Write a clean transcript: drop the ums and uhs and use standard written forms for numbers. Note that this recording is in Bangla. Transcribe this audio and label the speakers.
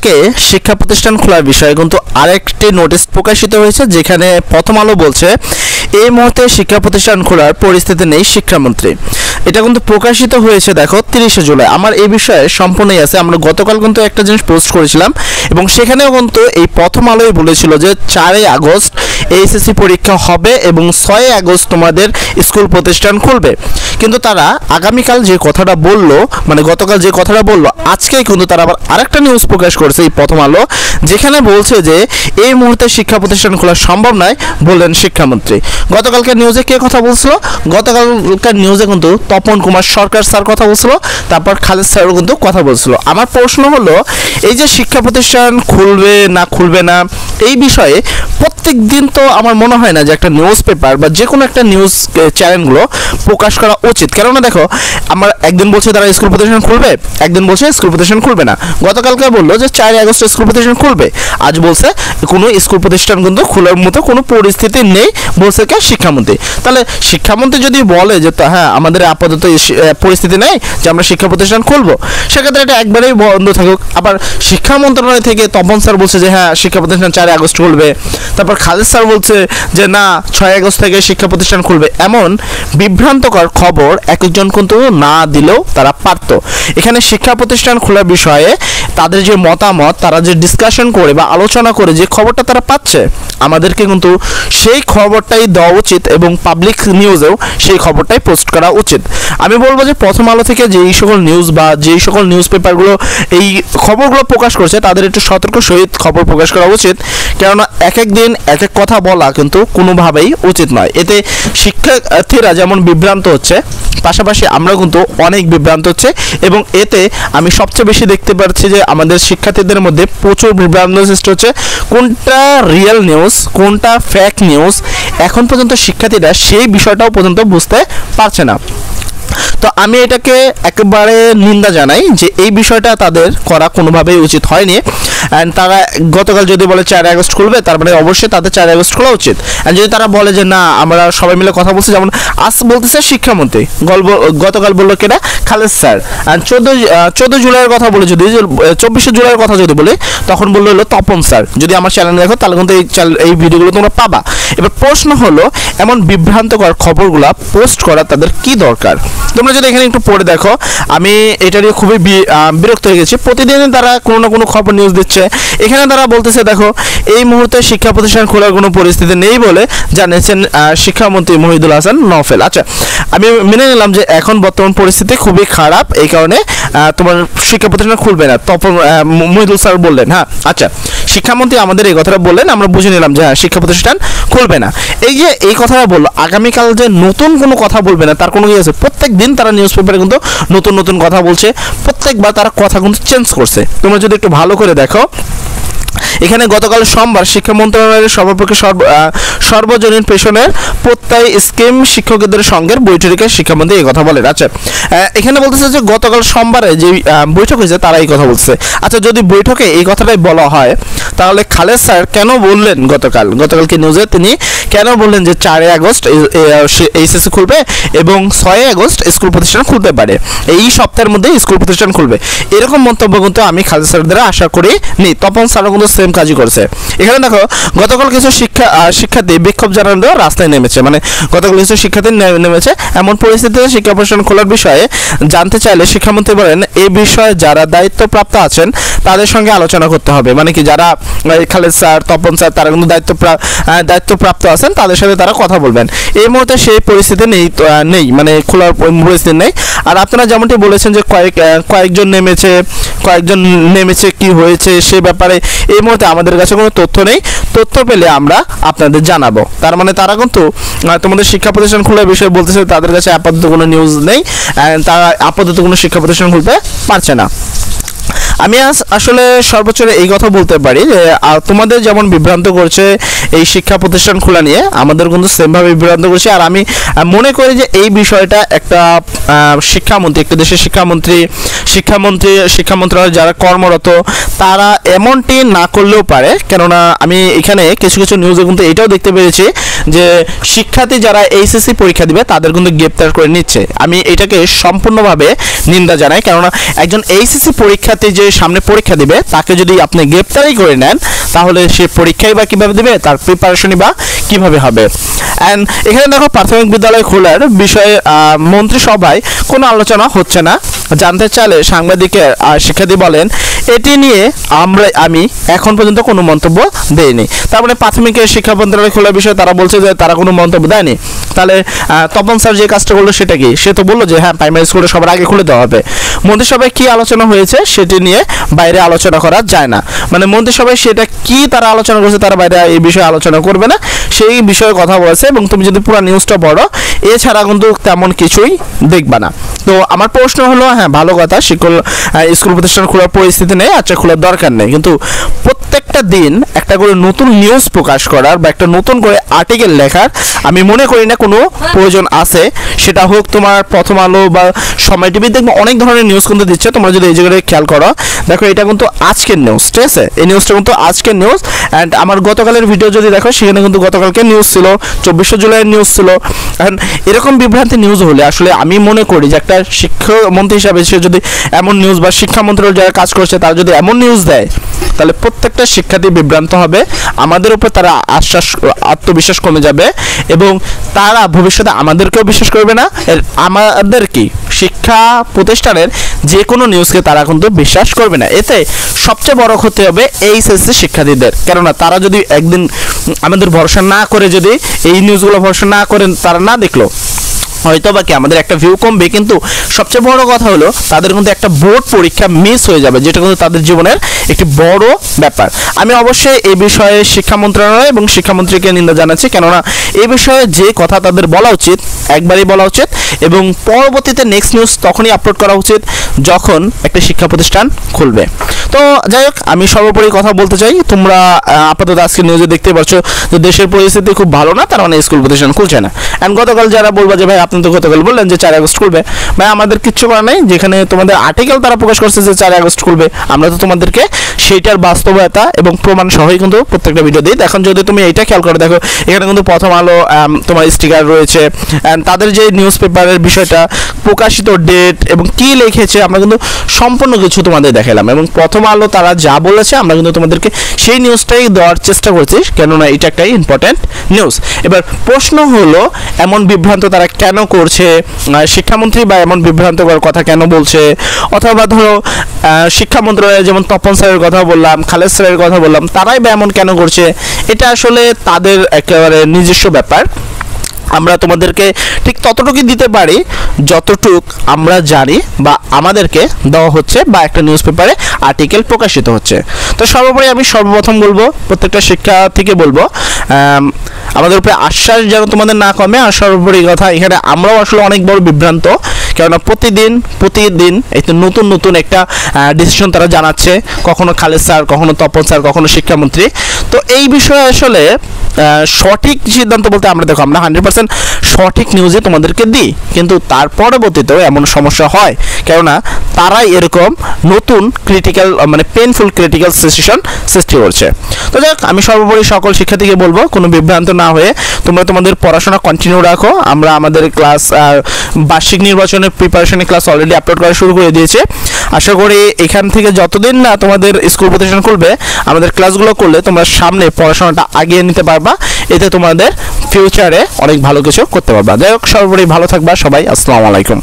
Speaker 1: আজকে শিক্ষা প্রতিষ্ঠান খোলার বিষয়ে কিন্তু আরেকটি নোটিশ প্রকাশিত হয়েছে, যেখানে প্রথম আলো বলছে এই মুহূর্তে শিক্ষা প্রতিষ্ঠান খোলার পরিস্থিতি নেই শিক্ষামন্ত্রী। এটা কিন্তু প্রকাশিত হয়েছে দেখো 30শে জুলাই। আমার এই বিষয়ে সম্পূর্ণই আছে, আমরা গতকাল কিন্তু একটা জিনিস পোস্ট করেছিলাম এবং সেখানেও কিন্তু এই প্রথম আলোই বলেছিল যে 4 আগস্ট এইচএসসি পরীক্ষা হবে এবং 6 আগস্ট তোমাদের স্কুল প্রতিষ্ঠান খুলবে। কিন্তু তারা আগামীকাল যে কথাটা বললো, মানে গতকাল যে কথাটা বললো, আজকেই কিন্তু তারা আবার আরেকটা নিউজ প্রকাশ করেছে এই প্রথম আলো, যেখানে বলছে যে এই মুহূর্তে শিক্ষা প্রতিষ্ঠান খোলা সম্ভব নয় বললেন শিক্ষামন্ত্রী। গতকালকার নিউজে কে কথা বলছিল? গতকালকার নিউজে কিন্তু তপন কুমার সরকার স্যার কথা বলছিল, তারপর খালেদ স্যারও কিন্তু কথা বলছিল। আমার প্রশ্ন হলো, এই যে শিক্ষা প্রতিষ্ঠান খুলবে না খুলবে না এই বিষয়ে প্রত্যেক দিন তো আমার মনে হয় না যে একটা নিউজ পেপার বা যে কোনো একটা নিউজ চ্যানেলগুলো প্রকাশ করা উচিত। কেননা দেখো, আমার একদিন বলছে তারা স্কুল প্রতিষ্ঠান খুলবে, একদিন বলছে স্কুল প্রতিষ্ঠান খুলবে না। গতকালকে বললো যে 4 আগস্ট স্কুল প্রতিষ্ঠান খুলবে, আজ বলছে কোনো স্কুল প্রতিষ্ঠান কিন্তু খোলার মতো কোনো পরিস্থিতি নেই বলছে কে? শিক্ষামন্ত্রী। তাহলে শিক্ষামন্ত্রী যদি বলে যে হ্যাঁ আমাদের আপাতত পরিস্থিতি নেই যে আমরা শিক্ষা প্রতিষ্ঠান খুলবো, সেক্ষেত্রে এটা একবারেই বন্ধ থাকুক। আবার শিক্ষা মন্ত্রণালয় থেকে তপন স্যার বলছে যে হ্যাঁ শিক্ষা প্রতিষ্ঠান 4 আগস্ট খুলবে, তারপর খালেদ স্যার বলছে যে না 6 আগস্ট থেকে শিক্ষা প্রতিষ্ঠান খুলবে। এমন বিভ্রান্তকর খবর একজন কিন্তু না দিলেও তারা পারত। এখানে শিক্ষা প্রতিষ্ঠান খোলার বিষয়ে তাদের যে মতামত, তারা যে ডিসকাশন করে বা আলোচনা করে যে খবরটা তারা পাচ্ছে, আমাদেরকে কিন্তু সেই খবরটাই দেওয়া উচিত এবং পাবলিক নিউজেও সেই খবরটাই পোস্ট করা উচিত। আমি বলবো যে প্রথম আলো থেকে যেই সকল নিউজ বা যেই সকল নিউজ পেপারগুলো এই খবরগুলো প্রকাশ করছে, তাদের একটু সতর্ক সহিত খবর প্রকাশ করা উচিত। কেননা এক এক দিন এক এক কথা বলা কিন্তু কোনোভাবেই উচিত নয়। এতে শিক্ষার্থীরা যেমন বিভ্রান্ত হচ্ছে, পাশাপাশি আমরা কিন্তু অনেক বিভ্রান্ত হচ্ছে এবং এতে আমি সবচেয়ে বেশি দেখতে পাচ্ছি যে আমাদের শিক্ষার্থীদের মধ্যে প্রচুর বিভ্রান্ত সৃষ্টি হচ্ছে। কোনটা রিয়েল নিউজ, কোনটা ফেক নিউজ, এখন পর্যন্ত শিক্ষার্থীরা সেই বিষয়টাও পর্যন্ত বুঝতে পারছে না। তো আমি এটাকে একেবারে নিন্দা জানাই যে এই বিষয়টা তাদের করা কোনোভাবেই উচিত হয়নি। অ্যান্ড তারা গতকাল যদি বলে 4 আগস্ট খুলবে, তার মানে অবশ্যই তাদের 4 আগস্ট খোলা উচিত। অ্যান্ড যদি তারা বলে যে না আমরা সবাই মিলে কথা বলছি, যেমন আজ বলতেছে শিক্ষামন্ত্রী, গতকাল বললো কেনা খালেদ স্যার, অ্যান্ড 14 জুলাইয়ের কথা বলে, যদি 24শে জুলাইয়ের কথা যদি বলি তখন বললো হলো তপন স্যার। যদি আমার চ্যানেল দেখো তাহলে কিন্তু এই ভিডিওগুলো তোমরা পাবা। এবার প্রশ্ন হলো, এমন বিভ্রান্তকর খবরগুলো পোস্ট করা তাদের কি দরকার? তোমরা যদি এখানে একটু পড়ে দেখো, আমি এটা নিয়ে খুবই বিরক্ত হয়ে গেছি। প্রতিদিন তারা কোনো না কোনো খবর নিউজ দিচ্ছে। এখানে তারা বলতেছে দেখো এই মুহূর্তে শিক্ষা প্রতিষ্ঠান খোলার কোনো পরিস্থিতি নেই বলে জানিয়েছেন শিক্ষামন্ত্রী মহিদুল হাসান নওফেল। আচ্ছা, আমি মেনে নিলাম যে এখন বর্তমান পরিস্থিতি খুবই খারাপ, এই কারণে তোমার শিক্ষা প্রতিষ্ঠান খুলবে না, তখন মহিদুল স্যার বললেন। হ্যাঁ আচ্ছা, শিক্ষামন্ত্রী আমাদের এই কথাটা বললেন, আমরা বুঝে নিলাম যে হ্যাঁ শিক্ষা প্রতিষ্ঠান খুলবে না। এই যে এই কথাটা বললো, আগামীকাল যে নতুন কোনো কথা বলবে না তার কোনো কি আছে? প্রত্যেক দিন তারা নিউজ পেপারে কিন্তু নতুন নতুন কথা বলছে, প্রত্যেকবার তারা কথা কিন্তু চেঞ্জ করছে। তোমরা যদি একটু ভালো করে দেখো, এখানে গতকাল সোমবার শিক্ষা মন্ত্রণালয়ের সর্বপক্ষে সর্বজনীন পেশনের প্রত্যয় স্কিম শিক্ষকদের সঙ্গে বৈঠকে শিক্ষামন্ত্রী এই কথা বলেন। আচ্ছা, এখানে বলতেছে যে গতকাল সোমবারে যে বৈঠক হয়েছে তারা এই কথা বলছে। আচ্ছা, যদি বৈঠকে এই কথাটাই বলা হয় তাহলে খালেদ স্যার কেন বললেন গতকালকে নিউজে তিনি কেন বললেন যে 4 আগস্ট এইচএসসি খুলবে এবং 6 আগস্ট স্কুল প্রতিষ্ঠান খুলতে পারে, এই সপ্তাহের মধ্যে স্কুল প্রতিষ্ঠান খুলবে? এরকম মন্তব্য কিন্তু আমি খালেদ স্যার দ্বারা আশা করি নি। তপন স্যারও কিন্তু সেম কাজই করছে। এখানে দেখো গতকাল কিছু শিক্ষার্থী বিক্ষোভ জানানো রাস্তায় নেমেছে, মানে গতকাল কিছু শিক্ষার্থী নেমেছে। এমন পরিস্থিতিতে শিক্ষা প্রতিষ্ঠান খোলার বিষয়ে জানতে চাইলে শিক্ষামন্ত্রী বলেন এই বিষয়ে যারা দায়িত্বপ্রাপ্ত আছেন তাদের সঙ্গে আলোচনা করতে হবে। মানে কি, যারা খালেদ স্যার, তপন স্যার তারা কিন্তু দায়িত্বপ্রাপ্ত আছেন, তাদের সাথে তারা কথা বলবেন। এই মুহূর্তে সেই পরিস্থিতি নেই, মানে খোলার পরিস্থিতি নেই। আর আপনারা যেমনটি বলেছেন যে কয়েকজন নেমেছে, কি হয়েছে সে ব্যাপারে এই মুহূর্তে আমাদের কাছে কোনো তথ্য নেই। তথ্য পেলে আমরা আপনাদের জানাবো। তার মানে তারা কিন্তু তোমাদের শিক্ষা প্রতিষ্ঠান খোলার বিষয়ে বলতেছে তাদের কাছে আপাতত কোনো নিউজ নেই, তারা আপাতত কোনো শিক্ষা প্রতিষ্ঠান খুলতে পারছে না। আমি আসলে সর্বোচ্চ এই কথা বলতে পারি যে তোমাদের যেমন বিভ্রান্ত করছে এই শিক্ষা প্রতিষ্ঠান খোলা নিয়ে, আমাদের কিন্তু সেমভাবে বিভ্রান্ত করছে। আর আমি মনে করি যে এই বিষয়টা একটা শিক্ষামন্ত্রী, একটা দেশের শিক্ষামন্ত্রী শিক্ষা মন্ত্রণালয়ে যারা কর্মরত তারা এমনটি না করলেও পারে, কেননা আমি এখানে কিছু কিছু নিউজে কিন্তু এটাও দেখতে পেরেছি যে শিক্ষার্থী যারা এইচএসসি পরীক্ষা দিবে তাদের কিন্তু গ্রেপ্তার করে নিচ্ছে। আমি এটাকে সম্পূর্ণভাবে নিন্দা জানাই, কেননা একজন এইচএসসি পরীক্ষার্থী যে সামনে পরীক্ষা দিবে তাকে যদি আপনি গ্রেপ্তারই করে নেন তাহলে সে পরীক্ষাই বা কীভাবে দেবে, তার প্রিপারেশনই বা কীভাবে হবে। অ্যান্ড এখানে দেখো প্রাথমিক বিদ্যালয় খোলার বিষয়ে মন্ত্রিসভায় কোনো আলোচনা হচ্ছে না। জানতে চাইলে সাংবাদিকের শিক্ষার্থী বলেন এটি নিয়ে আমি এখন পর্যন্ত কোনো মন্তব্য দেইনি। তার মানে প্রাথমিকের শিক্ষা মন্ত্রণালয় খোলার বিষয়ে তারা বলছে যে তারা কোনো মন্তব্য দেয়নি। তাহলে তপন স্যার যে কাজটা করলো সেটা কি? সে তো বললো যে হ্যাঁ প্রাইমারি স্কুলে সবার আগে খুলে দেওয়া হবে। মন্ত্রিসভায় কী আলোচনা হয়েছে সেটি নিয়ে বাইরে আলোচনা করা যায় না, মানে মন্ত্রিসভায় সেটা কি তারা আলোচনা করছে তারা বাইরে এই বিষয়ে আলোচনা করবে না, সেই বিষয়ে কথা বলেছে। এবং তুমি যদি পুরো নিউজটা পড়ো এছাড়া কিন্তু তেমন কিছুই দেখবা না। তো আমার প্রশ্ন হলো, হ্যাঁ ভালো কথা স্কুল প্রতিষ্ঠান খোলার পরিস্থিতি নেই, আচ্ছা খোলার দরকার নেই, কিন্তু প্রত্যেকটা দিন একটা করে নতুন নিউজ প্রকাশ করার বা একটা নতুন করে আর্টিকেল লেখার আমি মনে করি না কোনো প্রয়োজন আছে। সেটা হোক তোমার প্রথম আলো বা সময় টিভি, দেখবো অনেক ধরনের নিউজ কিন্তু দিচ্ছে, তোমরা যদি এই জায়গায় খেয়াল করো দেখো এটা কিন্তু আজকের নিউজ, ঠিক আছে? এই নিউজটা কিন্তু আজকের নিউজ। অ্যান্ড আমার গতকালের ভিডিও যদি দেখো সেখানে কিন্তু গতকালকে নিউজ ছিল, 24শে জুলাইয়ের নিউজ ছিল। এখন এরকম বিভ্রান্তি নিউজ হলে আসলে আমি মনে করি যে একটা শিক্ষামন্ত্রী হিসাবে সে যদি এমন নিউজ বা শিক্ষা মন্ত্রণালয় যারা কাজ করছে তারা যদি এমন নিউজ দেয় তাহলে প্রত্যেকটা শিক্ষার্থী বিভ্রান্ত হবে, আমাদের উপর তারা আত্মবিশ্বাস কমে যাবে এবং তারা ভবিষ্যতে আমাদেরকেও বিশ্বাস করবে না। আমাদের কি শিক্ষা প্রতিষ্ঠানের যে কোনো নিউজকে তারা কিন্তু বিশ্বাস করবে না। এতে সবচেয়ে বড় ক্ষতি হবে এইচএসসি শিক্ষার্থীদের, কেননা তারা যদি একদিন আমাদের ভরসা না করে, যদি এই নিউজগুলো ভরসা না করেন, তারা না দেখলো হয়তো বা কি আমাদের একটা ভিউ কমবে, কিন্তু সবচেয়ে বড় কথা হলো তাদের কিন্তু একটা বোর্ড পরীক্ষা মিস হয়ে যাবে, যেটা কিন্তু তাদের জীবনের একটি বড় ব্যাপার। আমি অবশ্যই এই বিষয়ে শিক্ষা মন্ত্রণালয় এবং শিক্ষামন্ত্রীকে নিন্দা জানাচ্ছি, কেননা এই বিষয়ে যে কথা তাদের বলা উচিত একবারই বলা উচিত এবং পরবর্তীতে নেক্সট নিউজ তখনই আপলোড করা উচিত যখন একটা শিক্ষা প্রতিষ্ঠান খুলবে। তো যাই হোক, আমি সর্বোপরি কথা বলতে চাই, তোমরা আপাতত আজকে নিউজে দেখতে পাচ্ছ যে দেশের পরিস্থিতি খুব ভালো না, তার মানে স্কুল প্রতিষ্ঠান খুলছে না। অ্যান্ড গতকাল যারা বলবা যে ভাই আপনি তো গতকাল বললেন যে 4 আগস্ট খুলবে, ভাই আমাদের কিচ্ছু করার নেই, যেখানে তোমাদের আর্টিকেল তারা প্রকাশ করছে যে 4 আগস্ট খুলবে, আমরা তো তোমাদেরকে সেইটার বাস্তবতা এবং প্রমাণ সহই কিন্তু প্রত্যেকটা ভিডিও দিই। এখন যদি তুমি এইটা খেয়াল করে দেখো এখানে কিন্তু প্রথম আলো তোমার স্টিকার রয়েছে, অ্যান্ড তাদের যে নিউজ পেপারের বিষয়টা প্রকাশিত ডেট এবং কি লিখেছে আমরা কিন্তু সম্পূর্ণ কিছু তোমাদের দেখালাম, এবং প্রথম আলো তারা যা বলেছে আমরা কিন্তু তোমাদেরকে সেই নিউজটাই দেওয়ার চেষ্টা করছি, কেননা এটা একটা ইম্পর্টেন্ট নিউজ। এবার প্রশ্ন হলো এমন বিভ্রান্ত তারা কেন করছে, শিক্ষামন্ত্রী বা এমন বিভ্রান্তকর কথা কেন বলছে, অথবা ধরো শিক্ষা মন্ত্রণালয়ে যেমন তপন স্যারের কথা বললাম, খালেদ স্যারের কথা বললাম, তারাই বা এমন কেন করছে, এটা আসলে তাদের একেবারে নিজস্ব ব্যাপার। আমরা তোমাদেরকে ঠিক ততটুকুই দিতে পারি যতটুক আমরা জানি বা আমাদেরকে দেওয়া হচ্ছে বা একটা নিউজ পেপারে আর্টিকেল প্রকাশিত হচ্ছে। তো সর্বোপরি আমি সর্বপ্রথম বলবো, প্রত্যেকটা শিক্ষার্থীকে বলবো আমাদের উপরে আশ্বাস যেন তোমাদের না কমে। আর সর্বোপরি কথা, এখানে আমরাও আসলে অনেক বড় বিভ্রান্ত, কেননা প্রতিদিন একটু নতুন একটা ডিসিশন তারা জানাচ্ছে, কখনো খালেদ স্যার, কখনো তপন স্যার, কখনো শিক্ষামন্ত্রী। তো এই বিষয়ে আসলে সঠিক সিদ্ধান্ত বলতে আমরা দেখো আমরা 100% সঠিক নিউজে তোমাদেরকে দিই, কিন্তু তার পরবর্তীতেও এমন সমস্যা হয়, কেননা তারাই এরকম নতুন ক্রিটিক্যাল মানে পেনফুল ক্রিটিক্যাল সিচুয়েশন সৃষ্টি করছে। তো যাক, আমি সর্বোপরি সকল শিক্ষার্থীকে বলবো কোনো বিভ্রান্ত না হয়ে তোমরা তোমাদের পড়াশোনা কন্টিনিউ রাখো। আমরা আমাদের ক্লাস বার্ষিক নির্বাচনের প্রিপারেশনের ক্লাস অলরেডি আপলোড করা শুরু করে দিয়েছে। আশা করি এখান থেকে যতদিন না তোমাদের স্কুল প্রতিষ্ঠান খুলবে আমাদের ক্লাসগুলো করলে তোমরা সামনে পড়াশোনাটা আগিয়ে নিতে পারবা, এতে তোমাদের ফিউচারে অনেক ভালো কিছু করতে পারবা। যাই হোক, সর্বোপরি ভালো থাকবা সবাই। আসসালামু আলাইকুম।